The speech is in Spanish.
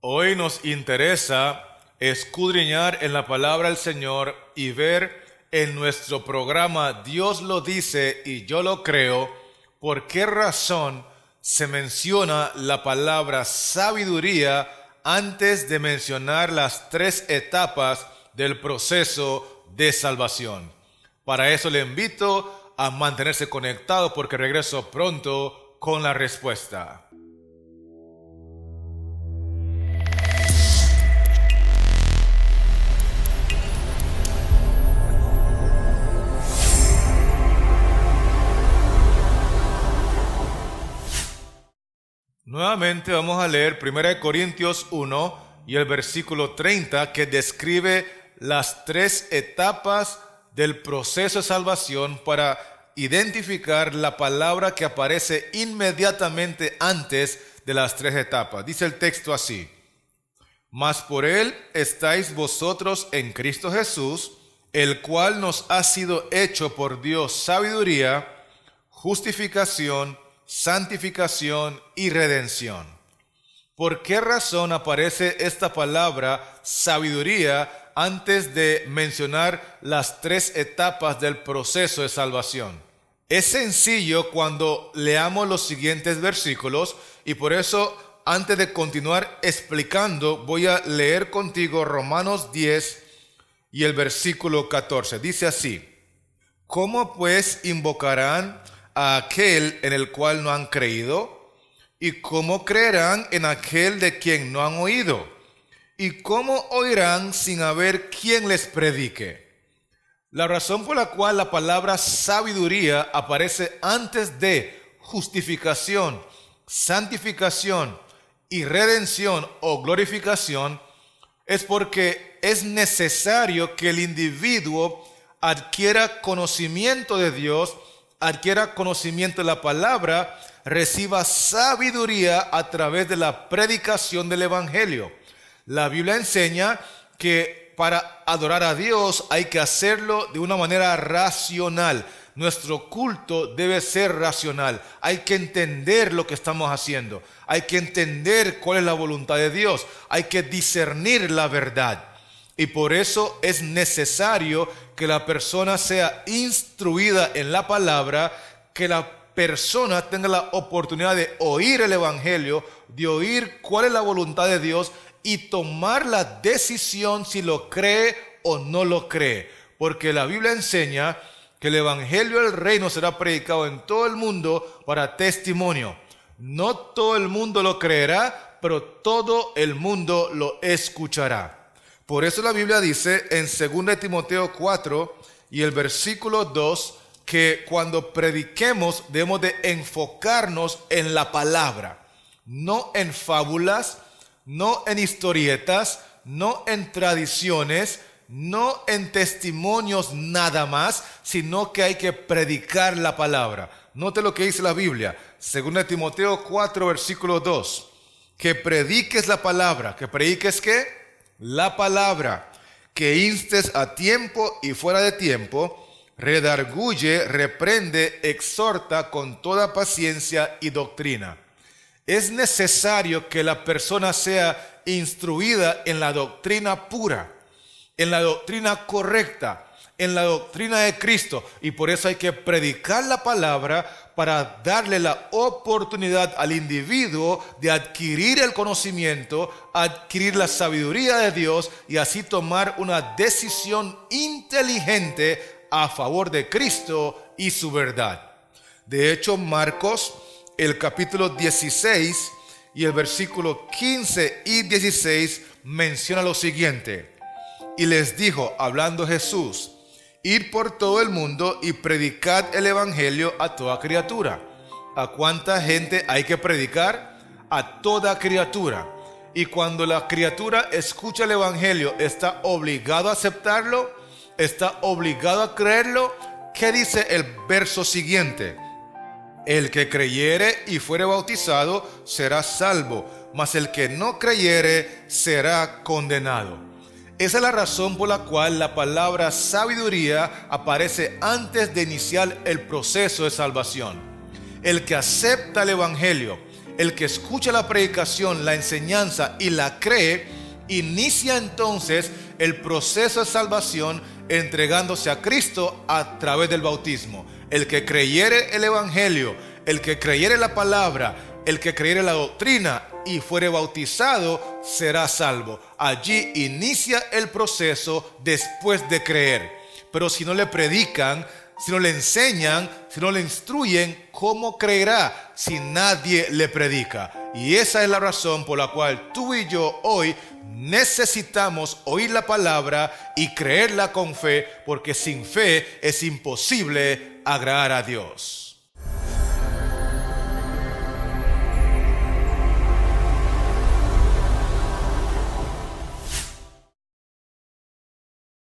Hoy nos interesa escudriñar en la palabra del Señor y ver en nuestro programa Dios lo dice y yo lo creo, por qué razón se menciona la palabra sabiduría antes de mencionar las tres etapas del proceso de salvación. Para eso le invito a mantenerse conectado porque regreso pronto con la respuesta. Nuevamente vamos a leer 1 Corintios 1 y el versículo 30 que describe las tres etapas del proceso de salvación para identificar la palabra que aparece inmediatamente antes de las tres etapas. Dice el texto así: Mas por él estáis vosotros en Cristo Jesús, el cual nos ha sido hecho por Dios sabiduría, justificación, santificación y redención. ¿Por qué razón aparece esta palabra sabiduría antes de mencionar las tres etapas del proceso de salvación? Es sencillo cuando leamos los siguientes versículos y por eso antes de continuar explicando voy a leer contigo Romanos 10 y el versículo 14. Dice así: ¿Cómo pues invocarán a aquel en el cual no han creído? ¿Y cómo creerán en aquel de quien no han oído? ¿Y cómo oirán sin haber quien les predique? La razón por la cual la palabra sabiduría aparece antes de justificación, santificación y redención o glorificación es porque es necesario que el individuo adquiera conocimiento de Dios, adquiera conocimiento de la palabra, reciba sabiduría a través de la predicación del Evangelio. La Biblia enseña que para adorar a Dios hay que hacerlo de una manera racional. Nuestro culto debe ser racional. Hay que entender lo que estamos haciendo. Hay que entender cuál es la voluntad de Dios. Hay que discernir la verdad. Y por eso es necesario que la persona sea instruida en la palabra, que la persona tenga la oportunidad de oír el Evangelio, de oír cuál es la voluntad de Dios y tomar la decisión si lo cree o no lo cree. Porque la Biblia enseña que el Evangelio del Reino será predicado en todo el mundo para testimonio. No todo el mundo lo creerá, pero todo el mundo lo escuchará. Por eso la Biblia dice en 2 Timoteo 4 y el versículo 2 que cuando prediquemos debemos de enfocarnos en la palabra, no en fábulas, no en historietas, no en tradiciones, no en testimonios nada más, sino que hay que predicar la palabra. Note lo que dice la Biblia, 2 Timoteo 4 versículo 2, que prediques la palabra. ¿Que prediques qué? La palabra, que instes a tiempo y fuera de tiempo, redarguye, reprende, exhorta con toda paciencia y doctrina. Es necesario que la persona sea instruida en la doctrina pura, en la doctrina correcta, en la doctrina de Cristo, y por eso hay que predicar la palabra para darle la oportunidad al individuo de adquirir el conocimiento, adquirir la sabiduría de Dios y así tomar una decisión inteligente a favor de Cristo y su verdad. De hecho, Marcos, el capítulo 16 y el versículo 15 y 16 menciona lo siguiente: Y les dijo, hablando Jesús: Id por todo el mundo y predicad el evangelio a toda criatura. ¿A cuánta gente hay que predicar? A toda criatura. Y cuando la criatura escucha el evangelio, ¿está obligado a aceptarlo? ¿Está obligado a creerlo? ¿Qué dice el verso siguiente? El que creyere y fuere bautizado será salvo, mas el que no creyere será condenado. Esa es la razón por la cual la palabra sabiduría aparece antes de iniciar el proceso de salvación. El que acepta el evangelio, El que escucha la predicación, la enseñanza y la cree, inicia entonces el proceso de salvación entregándose a Cristo a través del bautismo. El que creyere el evangelio, el que creyere la palabra, el que creyere la doctrina y fuere bautizado será salvo. Allí inicia el proceso después de creer. Pero si no le predican, si no le enseñan, si no le instruyen, ¿cómo creerá si nadie le predica? Y esa es la razón por la cual tú y yo hoy necesitamos oír la palabra y creerla con fe, porque sin fe es imposible agradar a Dios.